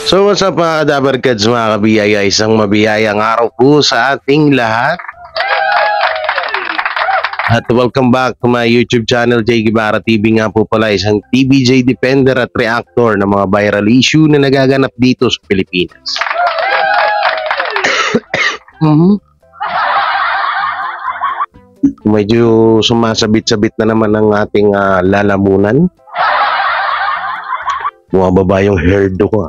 So what's up mga kadabarkads, mga kabiyaya, isang mabiyayang araw po sa ating lahat. At welcome back to my YouTube channel, J. Guevara TV, nga po pala isang TVJ defender at reactor ng mga viral issue na nagaganap dito sa Pilipinas. Medyo sumasabit-sabit na naman ang ating lalamunan. Bumababa yung hairdo ko.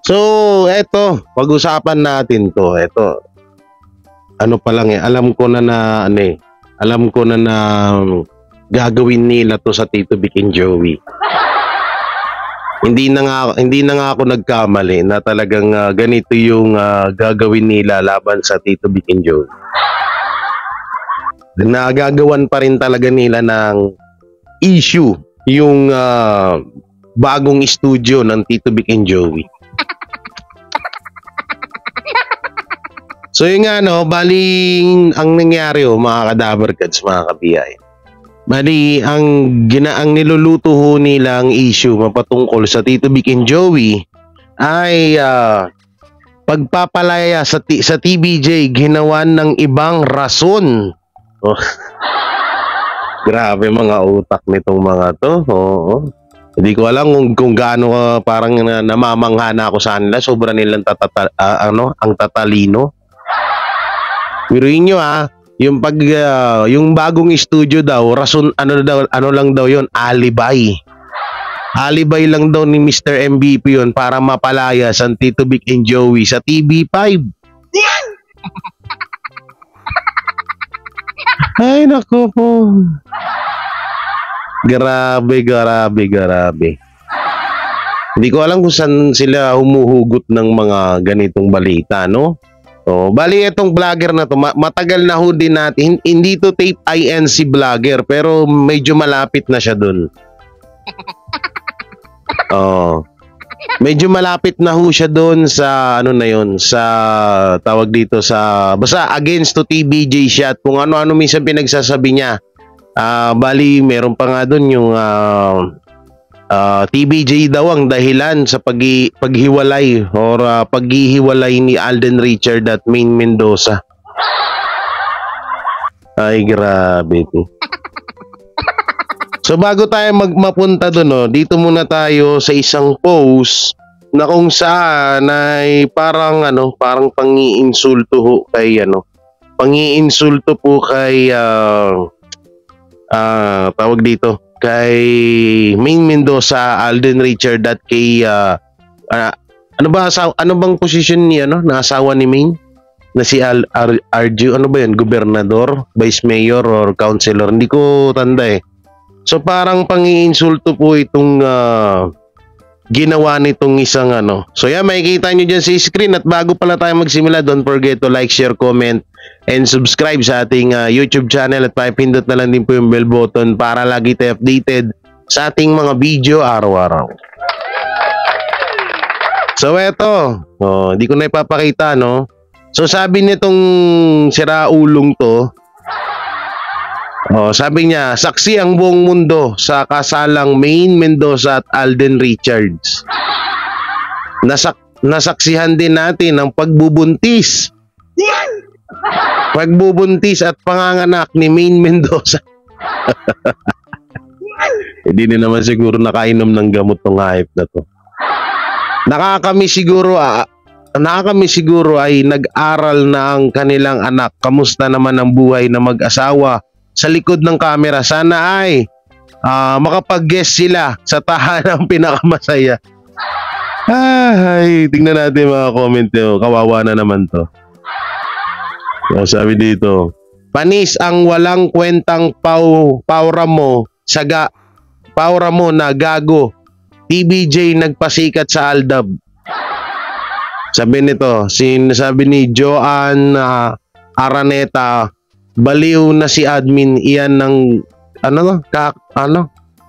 So, eto, pag-usapan natin to. Eto, ano pa lang alam ko na gagawin nila to sa Tito Vic and Joey. Hindi na nga ako nagkamali na talagang ganito yung gagawin nila laban sa Tito Vic and Joey. Nagagawan pa rin talaga nila ng issue yung bagong studio ng Tito Vic and Joey. So yun nga, bali ang nangyari mga kadabarkads, mga kabiyay. Bali ang niluluto ho nilang issue mapatungkol sa Tito Vic and Joey ay pagpapalaya sa TVJ ginawan ng ibang rason. Oh. Grabe mga utak nitong mga to. Oo. Hindi ko alam kung gaano parang namamangha na ako sa kanila. Sobra nilang ang tatalino. Piruin nyo yung yung bagong studio daw, rason ano lang daw yon, alibay. Alibay lang daw ni Mr. MVP yon para mapalaya sa Tito Vic and Joey sa TV5. Ay nako po. Grabe. Hindi ko alam kung saan sila humuhugot ng mga ganitong balita, no? So, bali itong vlogger na to, matagal na ho din natin, hindi to tape INC vlogger, pero medyo malapit na siya dun. Oh. Medyo malapit na ho siya dun sa sa tawag dito sa basta against to TVJ siya at kung ano-ano minsan pinagsasabi niya. Bali meron pa nga dun yung TVJ daw ang dahilan sa paghiwalay or paghihiwalay ni Alden Richard at Maine Mendoza. Ay grabe to. So bago tayo mapunta doon, dito muna tayo sa isang post na kung saan ay parang pangiinsulto ho kay pangiinsulto po kay tawag dito kay Maine Mendoza, Alden Richard at kay ano bang posisyon ni na asawa ni Maine na si Arju, ano ba yun, gobernador, vice mayor or councilor, hindi ko tanda eh. So parang pangiinsulto po itong ginawa nitong isang So yan, makikita nyo dyan sa screen. At bago pala tayo magsimula, don't forget to like, share, comment, and subscribe sa ating YouTube channel. At pakipindot na lang din po yung bell button para lagi tayo updated sa ating mga video araw-araw. So eto, hindi ko na ipapakita, no? So sabi nitong siraulong to, sabi niya, saksi ang buong mundo sa kasalang Maine Mendoza at Alden Richards. Nasaksihan din natin ang pagbubuntis. Pagbubuntis at panganganak ni Maine Mendoza. Hindi din naman siguro nakainom ng gamot ng hype na to. Nakakami siguro ay nag-aral na ang kanilang anak. Kamusta naman ang buhay na mag-asawa sa likod ng camera? Sana ay makapag-guest sila sa tahanang pinakamasaya. Ay, tingnan natin mga comment nyo. Kawawa na naman to. So, sabi dito, panis ang walang kwentang paura mo na gago. TVJ nagpasikat sa Aldab. Sabi nito, sabi ni Joan Araneta, baliw na si admin, iyan ng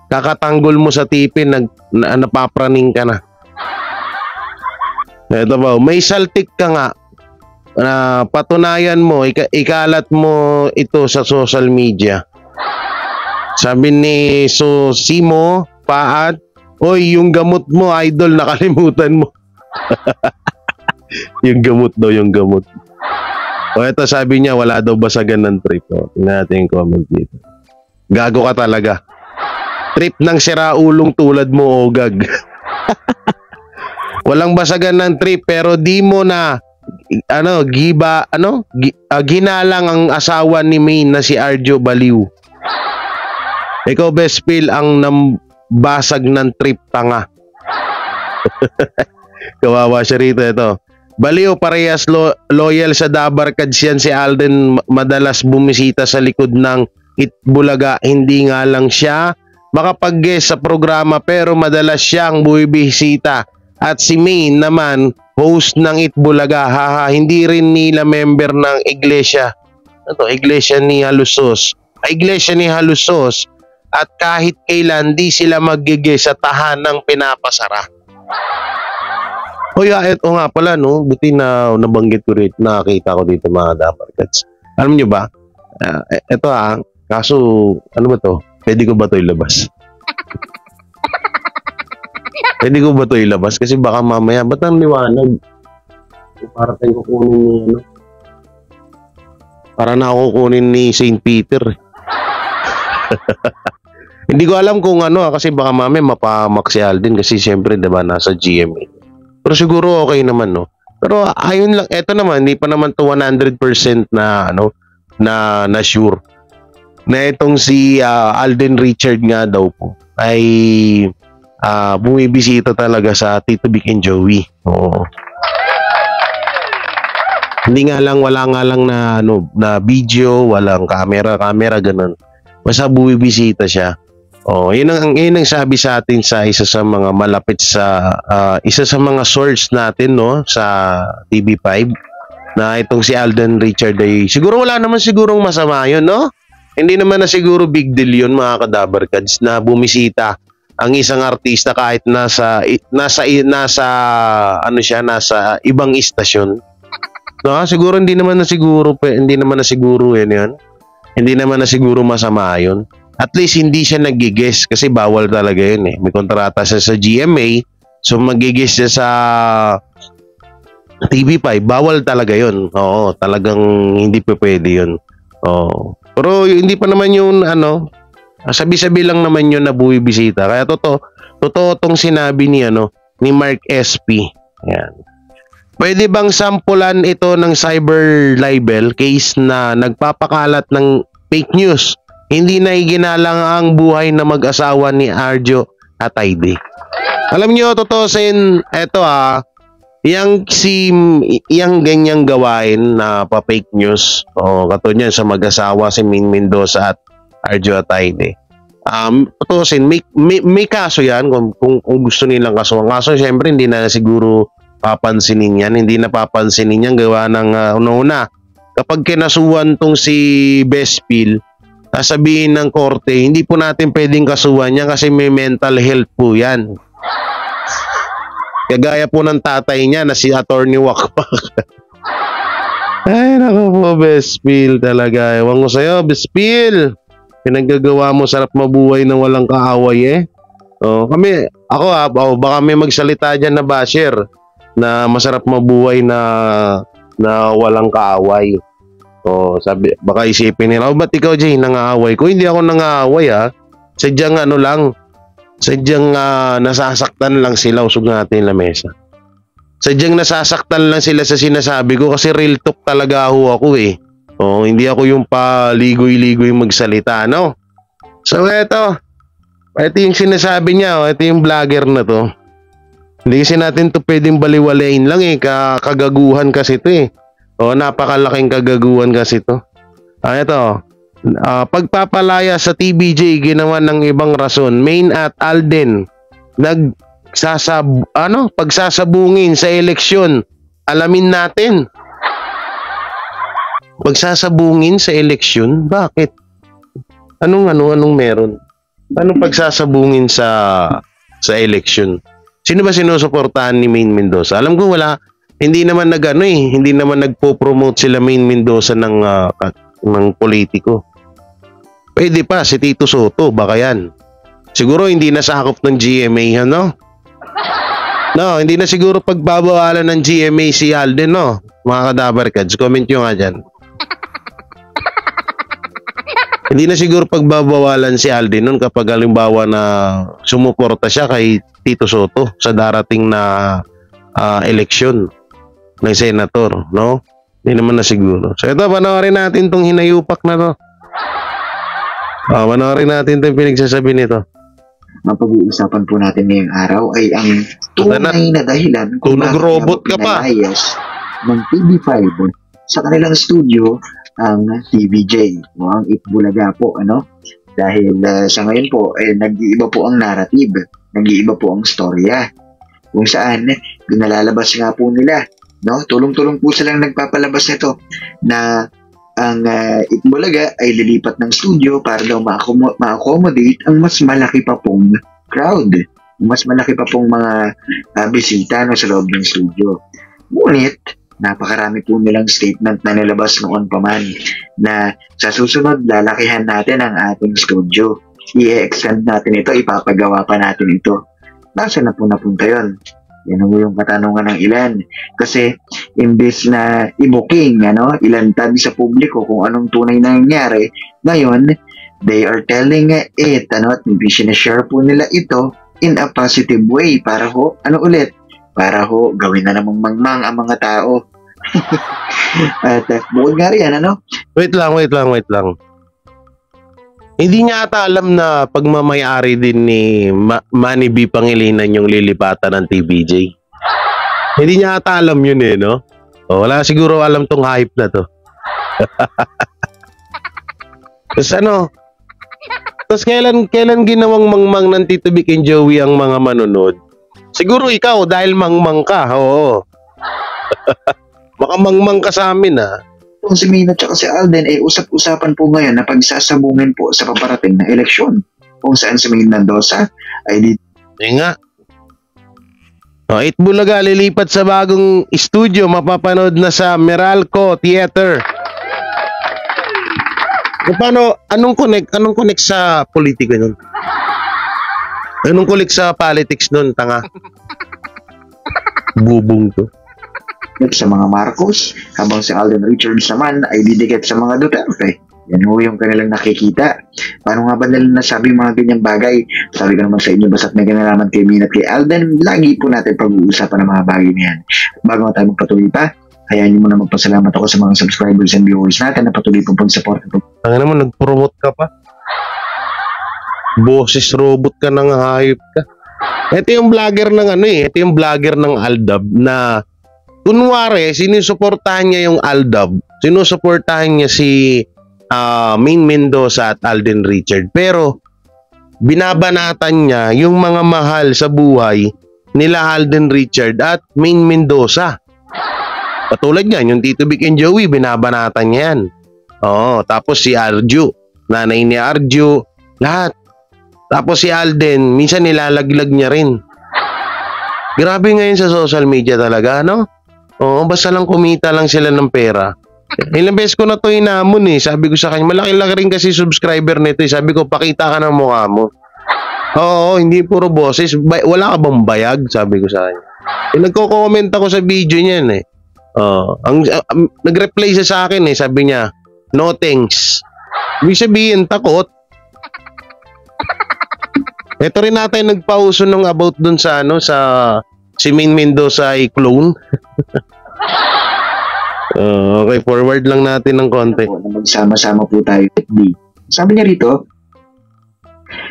kakatanggol mo sa tipin, napapraning ka na. Ito ba, may saltik ka nga, patunayan mo, ikalat mo ito sa social media. Sabi ni Simo Paat, Oy, yung gamot mo, idol, nakalimutan mo. Yung gamot daw, yung gamot. O eto, sabi niya, wala daw basagan ng trip. O, tingnan natin yung comment dito. Gago ka talaga. Trip ng siraulong tulad mo, Ogag. Walang basagan ng trip, pero di mo na, ginalang ang asawa ni Maine na si Arjo Baliw. Ikaw, best feel ang nambasag ng trip, tanga. Kawawa siya rito, ito. Baliw, parehas loyal sa Dabarkads yan si Alden, madalas bumisita sa likod ng Itbulaga. Hindi nga lang siya makapag-guest sa programa pero madalas siyang bumisita. At si Maine naman, host ng Itbulaga. Haha, hindi rin nila member ng iglesia. Iglesia ni Halusos. Iglesia ni Halusos. At kahit kailan di sila mag-guest sa tahanang pinapasara. O ito nga pala, no? Buti na nabanggit ko rin, nakakita ko dito mga Dabarkads. Alam nyo ba? Ito kaso, ano ba to? Pwede ko ba to ilabas? Pwede ko ba to ilabas? Kasi baka mamaya, ba't ang liwanag? Para tayong kukunin ni, para na ako kukunin ni St. Peter. Hindi ko alam kung kasi baka mamaya mapamak si Alden kasi siyempre, diba, nasa GMA. Pero siguro okay naman, no? Pero ayun lang, eto naman, hindi pa naman to 100% na, na sure. Na itong si Alden Richard nga daw po, ay bumibisita talaga sa Tito Vic and Joey. Oo. Hindi nga lang, wala nga lang na, na video, walang camera, ganun. Basta bumibisita siya. Oh, yun ang sabi sa atin sa isa sa mga malapit sa isa sa mga source natin, no, sa TV5 na itong si Alden Richard ay siguro wala naman sigurong masama yun, no? Hindi naman na siguro big deal yun, mga Kadabarkads, na bumisita ang isang artista kahit nasa ibang istasyon. No, siguro hindi naman na siguro yan. Hindi naman na siguro masama yun. At least hindi siya nag-guest kasi bawal talaga yun eh. May kontrata siya sa GMA, so mag-guest siya sa TV5, bawal talaga yun. Oo, talagang hindi pa pwede yun. Oo. Pero hindi pa naman yun, sabi-sabi lang naman yun na buwibisita. Kaya totoo tong sinabi ni Mark SP. Yan. Pwede bang sampulan ito ng cyber libel case na nagpapakalat ng fake news? Hindi na iginalang ang buhay na mag-asawa ni Arjo at Aide. Alam nyo, totoo sin, eto yang ganyang gawain na pa-fake news, katulad yan sa mag-asawa si Maine Mendoza at Arjo at Aide. Totoo sin, may kaso yan kung gusto nilang kasuhan. Kaso syempre hindi na siguro papansinin yan. Hindi na papansinin yan gawa ng una. Kapag kinasuhan tong si Bespil, sasabihin ng korte, hindi po natin pwedeng kasuhan yan kasi may mental health po yan. Kagaya po ng tatay niya na si Attorney Wakpak. Ay, naku po, Bespil talaga. Ewan ko sa'yo, Bespil. Pinaggagawa mo, sarap mabuhay na walang kaaway baka may magsalita dyan na basher na masarap mabuhay na walang kaaway. Sabi, baka isipin nila, ba't ikaw, Jay, nangaaway ko? Hindi ako nangaaway, sadyang nasasaktan lang sila. Usog natin la mesa. Sadyang nasasaktan lang sila sa sinasabi ko kasi real talk talaga ako hindi ako yung paligoy-ligoy magsalita, no? So ito yung sinasabi niya, ito yung vlogger na to. Hindi kasi natin to pwedeng baliwalain lang kagaguhan kasi ito napakalaking kagaguhan kasi ito. Ito. Pagpapalaya sa TBJ ginawa ng ibang rason. Maine at Alden pagsasabungin sa eleksyon. Alamin natin. Pagsasabungin sa eleksyon? Bakit? Anong meron? Anong pagsasabungin sa eleksyon? Sino ba sinusuportahan ni Maine Mendoza? Alam ko wala. Hindi naman hindi naman nagpo-promote sila Maine Mendoza ng politiko. Pwede pa si Tito Soto, baka yan. Siguro hindi na sakop ng GMA, ano? No, hindi na siguro pagbabawalan ng GMA si Alden, no? Mga kadabarkads, comment nyo nga dyan. Hindi na siguro pagbabawalan si Alden nun kapag halimbawa na sumuporta siya kay Tito Soto sa darating na eleksyon ng senator, no? Hindi naman na siguro. So ito, panoorin natin tong hinayupak na to. Panoorin natin itong pinagsasabi nito. Mapag-uusapan po natin ngayong araw ay ang tunay na dahilan kung Tunog robot ka pa. pinalayas ng TV5 sa kanilang studio ang TVJ o ang Itbulaga po, ano? Dahil sa ngayon po, nag-iiba po ang narrative, nag-iiba po ang storya, kung saan nalalabas nga po nila, no? Tulong-tulong po silang nagpapalabas nito na ang Itbulaga ay lilipat ng studio para daw ma-accommodate ang mas malaki pa pong crowd, mas malaki pa pong mga bisita no, sa loob ng studio. Ngunit, napakarami po nilang statement na nilabas noon pa man na sa susunod lalakihan natin ang ating studio. I-extend natin ito, ipapagawa pa natin ito. Nasaan na po napunta yun? Yan ang yung katanungan ng ilan. Kasi imbes na i-booking, ilantad sa publiko kung anong tunay na nangyari, ngayon, they are telling it, at sinashare po nila ito in a positive way para para gawin na namang mangmang ang mga tao. At bukod nga rin, Wait lang. Hindi niya ata alam na pagmamayari din ni Manny B. Pangilinan yung lilipatan ng TVJ. Hindi niya ata alam yun no? Wala siguro alam tong hype na to. Tapos kailan ginawang mangmang ng Tito Vic and Joey ang mga manonood? Siguro ikaw dahil mangmang ka, oo. Baka mangmang ka sa amin, Kung si Mina at si Alden ay usap-usapan po ngayon na pagsasabungin po sa paparating na eleksyon. Kung saan si Mina Mendoza ay dito. Nga. Itbulaga lilipat sa bagong studio, mapapanood na sa Meralco Theater. Anong connect sa politika nun? Anong connect sa politics nun, tanga? Bubong to. Sa mga Marcos, habang si Alden Richards naman ay didikit sa mga Duterte. Yan ho yung kanilang nakikita. Paano nga ba nila nasabi mga ganyang bagay? Sabi ko naman sa inyo, basta't may kinalaman kay Mina at kay Alden, lagi po natin pag-uusapan ng mga bagay na yan. Bago nga tayo magpatuloy pa, hayaan niyo muna magpasalamat ako sa mga subscribers and viewers natin na patuloy pong pag-support. Ang naman, nag-promote ka pa. Boses robot ka nang hayop ka. Ito yung vlogger ng ito yung vlogger ng Aldab na kunwari, sinusuportahan niya yung Aldab, sinusuportahan niya si Main Mendoza at Alden Richard. Pero, binabanatan niya yung mga mahal sa buhay nila Alden Richard at Main Mendoza. Patulad niyan, yung Tito Vic and Joey, binabanatan niya yan. Tapos si Arju, nanay ni Arju, lahat. Tapos si Alden, minsan nilalaglag niya rin. Grabe ngayon sa social media talaga, basta lang kumita lang sila ng pera. Ilang beses ko na to inamon sabi ko sa kanya, malaki-laki rin kasi subscriber nito sabi ko, pakita ka ng mukha mo. Oo, hindi puro boses, wala ka bang bayag? Sabi ko sa kanya. Nagko-comment ako sa video niyan nag-reply siya sa akin sabi niya, no thanks. Ibig sabihin, takot. Ito rin natin nagpauso nung about dun sa si Main Mendoza ay clone. Okay, forward lang natin ng konti. Magsama-sama po tayo. Sabi niya rito,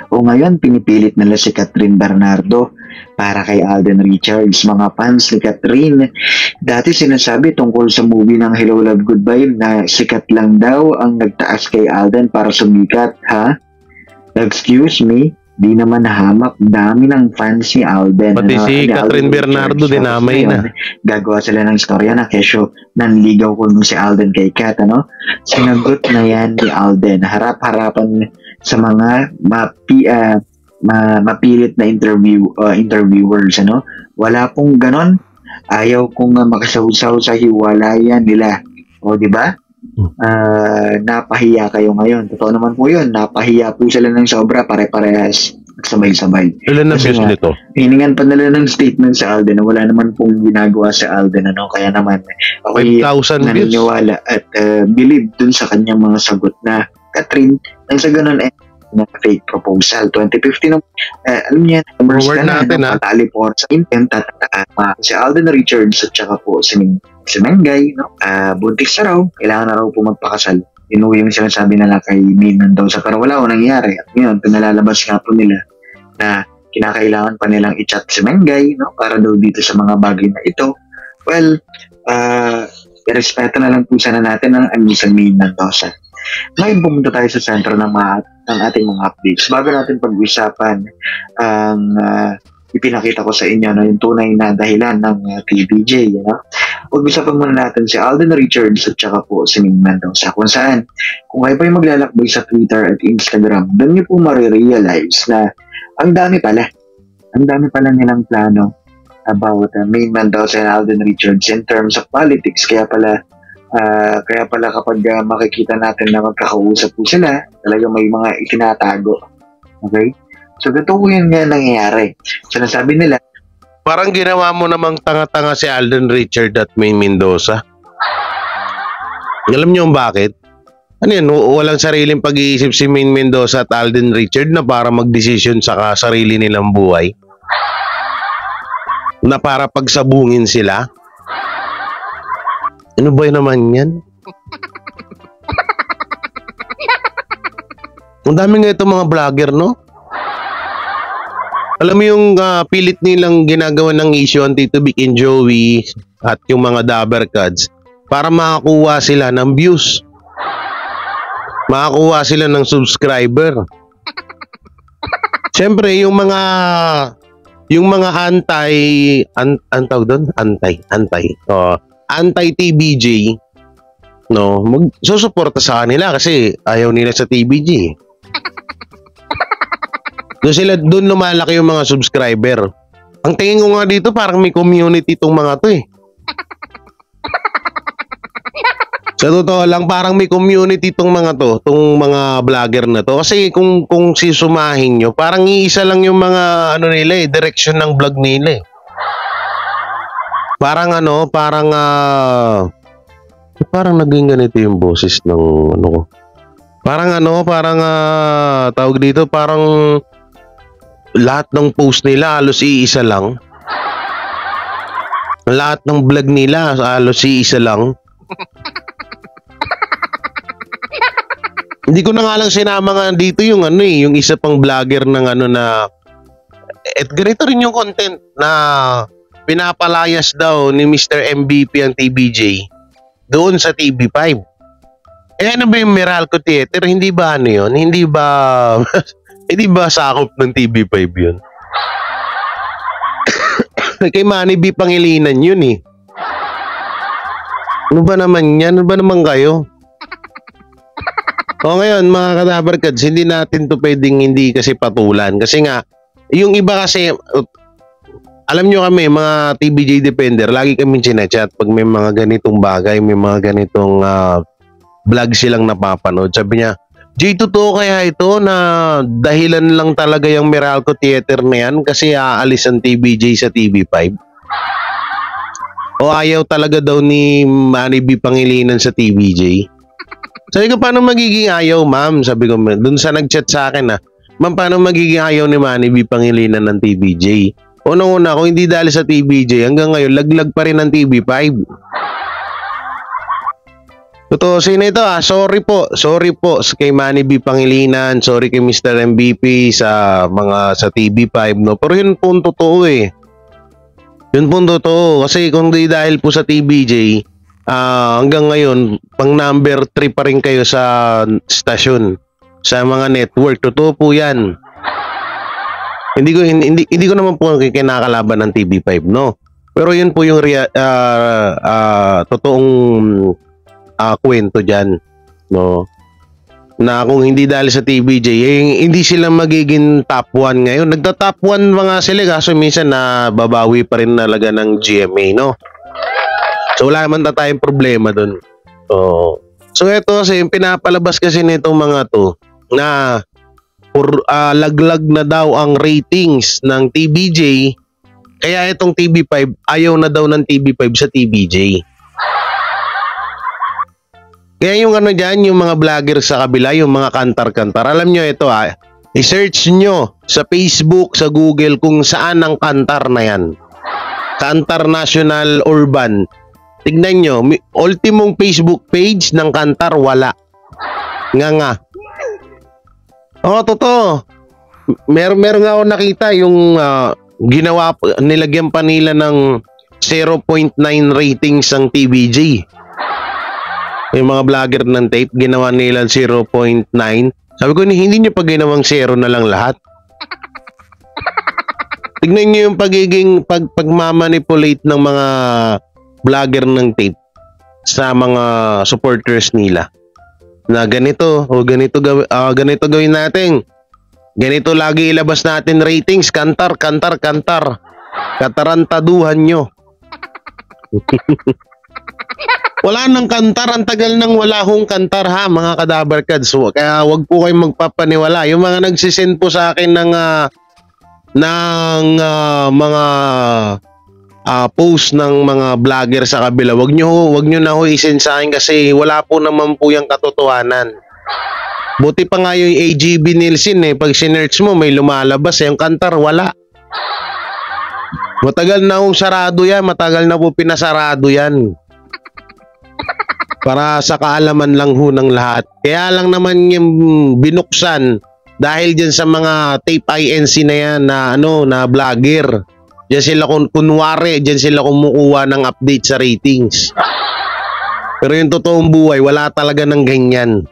ngayon pinipilit nila si Catherine Bernardo para kay Alden Richards. Mga fans ni Catherine, dati sinasabi tungkol sa movie ng Hello Love Goodbye na sikat lang daw ang nagtaas kay Alden para sumikat, ha? Excuse me? Di naman hamak, dami ng fans ni Alden. Pati si Catherine Bernardo dinamay na. Gagawa sila ng storya na kesyo nanligaw ko si Alden kay Kat, Sinagot na yan ni Alden. Harap-harapan sa mga mapilit na interviewers, Wala pong ganon. Ayaw kong makasawsaw sa hiwalayan nila. O, di ba? Napahiya kayo ngayon. Totoo naman po yun. Napahiya po sila ng sobra, pare-parehas. sabay-sabay. Ilan na Kasi views nga, nito? hiningan pa nila ng statement sa Alden na wala naman pong ginagawa sa Alden, ano, kaya naman ako'y 5,000 views. naniniwala at believe dun sa kanyang mga sagot na Catherine, nang sa ganun na fake proposal. 2015, alam niya, numbers Forward ka na, natin, ha? patali po sa intent at si Alden Richards at saka po si Mengay, no? Buntis na raw, kailangan na raw po magpakasal. Yun yung sinasabi nila kay Maine Mendoza, pero wala ko nangyari. At ngayon, pinalalabas nga po nila na kinakailangan pa nilang i-chat si Mengay, no? Para daw dito sa mga bagay na ito. Well, irespeto na lang po sana natin ang Anissa Maine Mendoza. Ngayon pumunta tayo sa sentro ng ating mga updates. Bago natin pag-usapan ang ipinakita ko sa inyo, no, yung tunay na dahilan ng TVJ, you know? Pag-usapan muna natin si Alden Richards at saka po si Maine Mendoza, kung saan, kung kayo pa yung maglalakbay sa Twitter at Instagram, doon nyo po marirealize na ang dami pala nilang plano about Maine Mendoza and Alden Richards in terms of politics. Kaya pala kapag makikita natin na magkakausap po sila, talaga may mga itinatago. Okay? So, ganito po yun nga nangyayari. So, nasabi nila, Parang ginawa mo namang tanga-tanga si Alden Richard at Maine Mendoza. Alam niyo bakit? Ano yan, walang sariling pag-iisip si Maine Mendoza at Alden Richard na para magdesisyon sa sarili nilang buhay? Na para pagsabungin sila? Ano ba naman yan? Ang dami nga itong mga vlogger, no? Alam mo yung pilit nilang ginagawa ng issue ang Tito Vic and Joey at yung mga Dabber Cards para makakuha sila ng views. Makakuha sila ng subscriber. Siyempre, yung mga anti-TBJ, no, magsusuporta sa kanila kasi ayaw nila sa TBJ. Doon lumalaki yung mga subscriber. Ang tingin ko nga dito parang may community itong mga to eh. Sa totoo lang parang may community itong mga to, itong mga vlogger na to. Kasi kung sisumahin nyo, parang iisa lang yung mga nila eh, direction ng vlog nila eh. Parang parang naging ganito yung boses ng ko. Parang tawag dito, parang lahat ng post nila halos iisa lang. Lahat ng vlog nila halos iisa lang. Hindi ko na nga lang sinama nga dito yung yung isa pang vlogger ng na at ganito rin yung content na pinapalayas daw ni Mr. MVP ang TBJ doon sa TV5. Ano ba yung Meralco Theater? Hindi ba yun? Hindi ba sakop ng TV5 yun? Kay Manny B. Pangilinan yun eh. Ano ba naman yan? Ano ba naman kayo? O ngayon mga Kadabber Cards, hindi natin to pwedeng hindi kasi patulan. Kasi nga, yung iba kasi, alam nyo kami, mga TBJ Defender, lagi kami sinachat pag may mga ganitong bagay, may mga ganitong vlog silang napapanood. Sabi niya, Jay, totoo kaya ito na dahilan lang talaga yung Meralco Theater na yan kasi aalis ang TBJ sa TV5? O ayaw talaga daw ni Manny B. Pangilinan sa TBJ? Sabi ko, paano magiging ayaw, ma'am? Sabi ko, dun sa nag-chat sa akin ma'am, paano magiging ayaw ni Manny B. Pangilinan ng TBJ? Unang-una, kung hindi dahil sa TBJ, hanggang ngayon, laglag pa rin ng TV5. Totoo, sino ito Sorry po kay Manny B. Pangilinan, sorry kay Mr. MVP sa TV5, no? Pero yun po totoo eh. Yun po totoo. Kasi kung di dahil po sa TBJ, hanggang ngayon, pang number 3 pa rin kayo sa stasyon, sa mga network. Totoo po yan. Hindi ko naman po kinakalaban ng TV5, no? Pero yun po yung totoong kwento dyan, no? Na kung hindi dahil sa TBJ, hindi sila magiging top 1 ngayon. Nagta-top 1 mga sila, kaso minsan na babawi pa rin talaga ng GMA, no? So wala naman tayong problema dun. So ito kasi, pinapalabas kasi nitong mga to, na laglag na daw ang ratings ng TVJ. Kaya itong TV5, ayaw na daw ng TV5 sa TVJ. Kaya yung ano dyan, yung mga vlogger sa kabila, yung mga kantar-kantar. Alam nyo ito i-search nyo sa Facebook, sa Google kung saan ang kantar na yan. Kantar National Urban. Tignan nyo, ultimong Facebook page ng kantar, wala. Nga. Totoo. Meron nga ako nakita yung nilagyan pa nila ng 0.9 ratings ang TVJ. Yung mga vlogger ng tape, ginawa nila 0.9. Sabi ko, hindi nyo pa ginawang 0 na lang lahat. Tignan nyo yung pagmamanipulate ng mga vlogger ng tape sa mga supporters nila. Na ganito gawin natin. Ganito lagi ilabas natin ratings, kantar. Katarantaduhan nyo. Wala nang kantar, ang tagal nang wala hong kantar mga kadabarkads. So, kaya wag po kayong magpapaniwala. Yung mga nagsisend po sa akin ng mga post ng mga vlogger sa kabila, wag nyo na ho isend sa akin kasi wala po naman po yung katotohanan. Buti pa nga yung AGB Nielsen pag sinearch mo may lumalabas yung kantar, wala. Matagal na ho sarado yan, matagal na po pinasarado yan. Para sa kaalaman lang ho ng lahat. Kaya lang naman yung binuksan dahil dyan sa mga tape INC na yan na vlogger. Diyan sila kunwari, diyan sila kumukuha ng update sa ratings. Pero yung totoong buhay, wala talaga ng ganyan.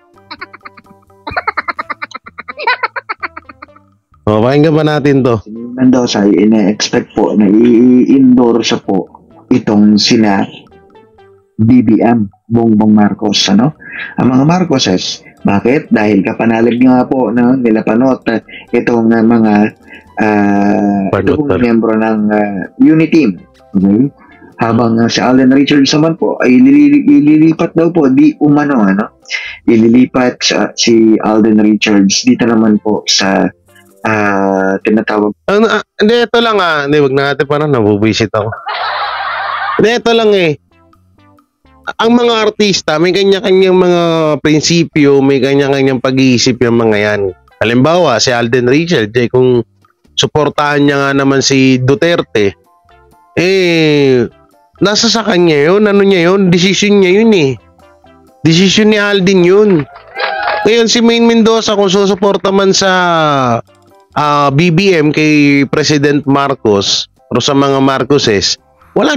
Pakinggan pa natin to. Si Mendoza ay ina-expect po na i-endorse po itong sina BBM, Bongbong Marcos. Ang mga Marcoses, bakit? Dahil kapanalig nga po nila Panot itong mga miyembro ng unit team. Okay? Habang si Alden Richards naman po ay ililipat daw po, ililipat si Alden Richards dito naman po sa tinatawag. Hindi, ito lang hindi, wag na natin parang nabubisit ako. Hindi, ito lang ang mga artista, may kanya-kanyang mga prinsipyo, may kanya-kanyang pag-iisip yung mga yan. Halimbawa, si Alden Richards, kung suportahan niya nga naman si Duterte, nasa sa kanya yun, decision niya yun Decision ni Alden yun. Ngayon, si Maine Mendoza, kung susuporta man sa BBM kay President Marcos o sa mga Marcoses, wala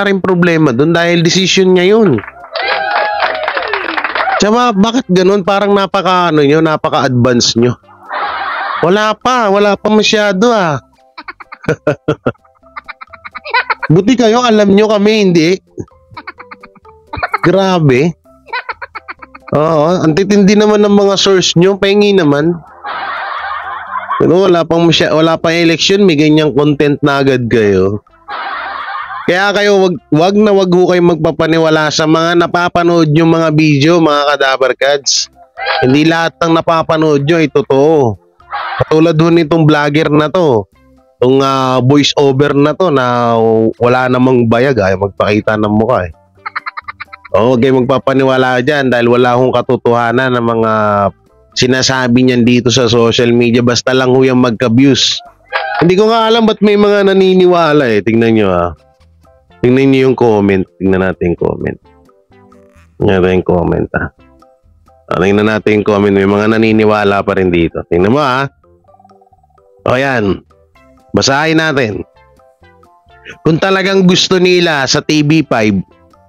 rin problema doon dahil decision niya yun. Tsaka bakit ganun? Parang napaka-advance nyo. Wala pa masyado Buti kayo, alam nyo, kami hindi. Grabe. Oo, ang titindi naman ng mga source nyo, pahingi naman. Pero wala pang election, may ganyang content na agad kayo. Kaya kayo wag ho kayong magpapaniwala sa mga napapanood nyo mga video, mga kadabarkads. Hindi lahat ng napapanood nyo ay totoo. Katulad ho nitong vlogger na to, itong voice over na to na wala namang bayag, ayaw magpakita ng mukha huwag kayong magpapaniwala dyan dahil wala hong katotohanan ng mga sinasabi niyan dito sa social media, basta lang ho yung magka-views. Hindi ko nga alam ba't may mga naniniwala Tingnan nyo Tingnan nyo yung comment. Tingnan natin yung comment. Tingnan natin yung comment. May mga naniniwala pa rin dito. Tingnan mo O yan. Basahin natin. Kung talagang gusto nila sa TV5,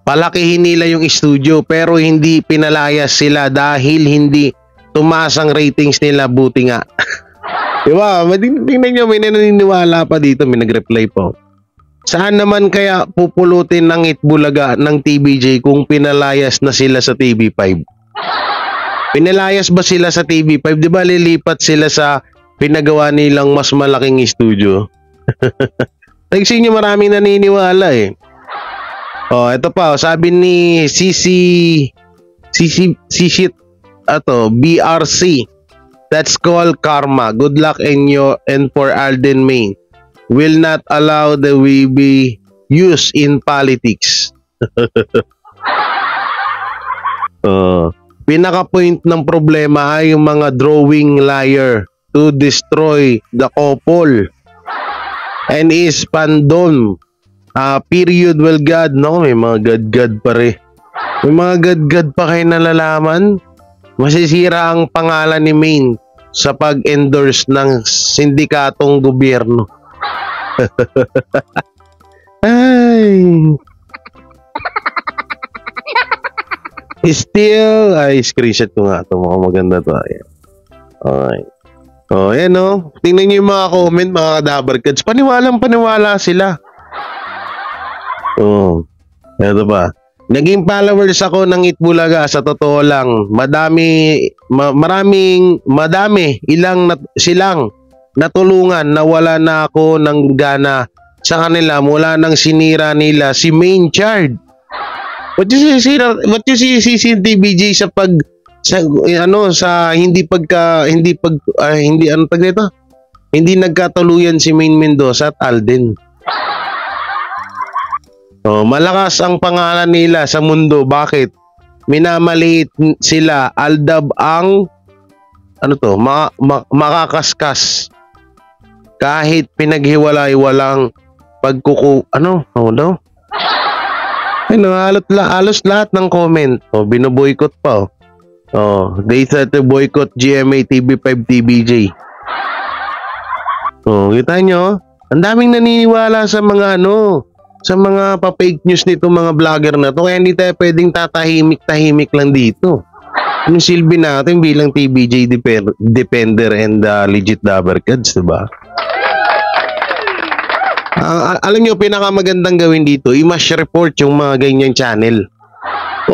palakihin nila yung studio pero hindi pinalayas sila dahil hindi tumaas ang ratings nila, buti nga. Diba? Tingnan nyo, may naniniwala pa dito, may nag-reply po. Saan naman kaya pupulutin ng Itbulaga ng TVJ kung pinalayas na sila sa TV5? Pinalayas ba sila sa TV5? Di ba lilipat sila sa pinagawa nilang mas malaking studio? Nagsin nyo, maraming naniniwala ito pa, sabi ni BRC, That's called karma. Good luck and for Alden Main. Will not allow the we be used in politics. Pinaka-point ng problema ay yung mga drawing liar to destroy the couple and is fandom. Period. Well, God, no? May mga God-God pa rin. May mga God-God pa kayo nalalaman. Masisira ang pangalan ni Main sa pag-endorse ng sindikatong gobyerno. Ay. Still, screenshot ko nga ito. Mukhang maganda ito. Alright. Yan o. Tingnan nyo yung mga comment, mga kadabarkads. Paniwalang-paniwala sila. Ito ba? Naging followers ako ng Itbulaga sa totoo lang. Silang natulungan na wala na ako ng gana sa kanila mula nang sinira nila si Main Chard. What you see TVJ sa hindi nagkatuluyan si Main Mendoza at Alden. Malakas ang pangalan nila sa mundo. Bakit? Minamaliit sila. Aldab ang makakaskas. Kahit pinaghiwalay, walang halos lahat ng comment. Binoboycott pa. They said to boycott GMA TV5 TVJ. Kita nyo? Ang daming naniniwala sa mga sa mga pa-fake news nito mga vlogger na to, kaya hindi tayo pwedeng tatahimik-tahimik lang dito. Anong silbi natin bilang TVJ Defender and legit Dabarkads, diba? Alam nyo, pinakamagandang gawin dito, i-mash report yung mga ganyang channel.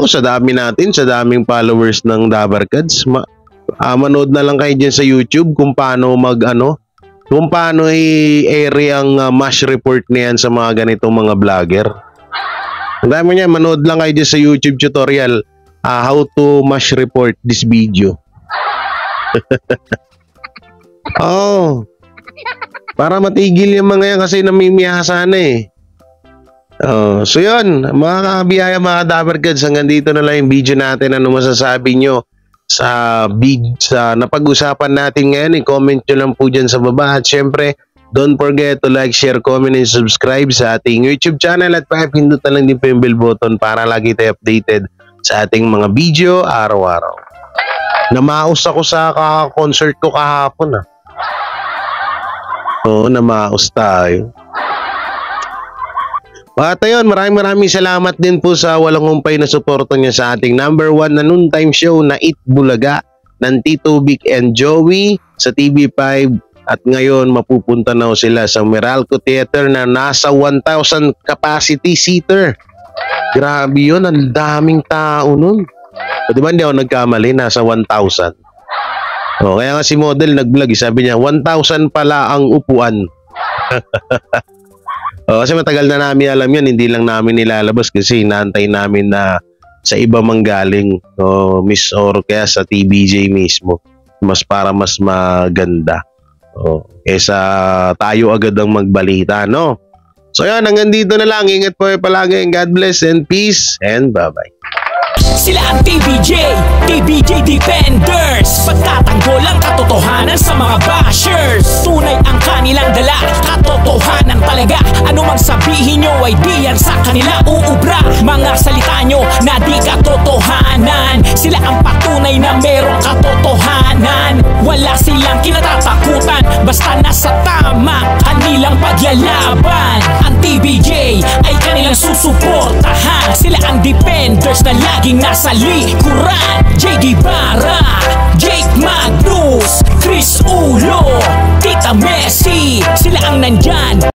Sa dami natin, sa daming followers ng Dabarkads, manood na lang kayo dyan sa YouTube kung paano kung paano i-airy ang mash report na yan sa mga ganitong mga vlogger. Ang dami niya, manood lang kayo dyan sa YouTube tutorial how to mash report this video. Para matigil yung mga yan kasi namimiyasa na so yun, mga kabiyaya, mga Dabarkads, hanggang dito na lang yung video natin. Ano masasabi nyo sa napag-usapan natin ngayon? I-comment nyo lang po dyan sa baba. At syempre, don't forget to like, share, comment, and subscribe sa ating YouTube channel. At pindot na lang din po yung bell button para lagi tayo updated sa ating mga video araw-araw. Namaos ako sa concert ko kahapon. Namaos tayo. At ayun, maraming salamat din po sa walang humpay na suporta niya sa ating number 1 na noontime show na Itbulaga ng Tito Vic and Joey sa TV5. At ngayon, mapupunta na sila sa Meralco Theater na nasa 1,000 capacity seater. Grabe yun, ang daming tao nun. Diba hindi ako nagkamali, nasa 1,000. Kaya nga si model nag-vlog, sabi niya, 1,000 pala ang upuan. Kasi matagal na namin alam yan, hindi lang namin nilalabas kasi inaantay namin na sa iba manggaling, Miss or kaya sa TVJ mismo, para mas maganda. Kesa tayo agad ang magbalita, no? So yan, hanggang dito na lang. Ingat po palagi. God bless and peace and bye-bye. Sila ang TVJ Defenders. Pagtatanggol ang katotohanan sa mga bashers. Tunay ang kanilang dala, katotohanan talaga. Ano mang sabihin nyo ay di yan sa kanila uubra. Mga salita nyo na di katotohanan. Sila ang patunay na merong katotohanan. Wala silang kinatatakutan, basta nasa tama kanilang paglalaban. Ang TVJ ay kanilang susuportahan. Sila ang defenders na laging nasa likuran. JD Barra, Jake Magnus, Chris Ulo, Tita Messi, sila ang nandyan.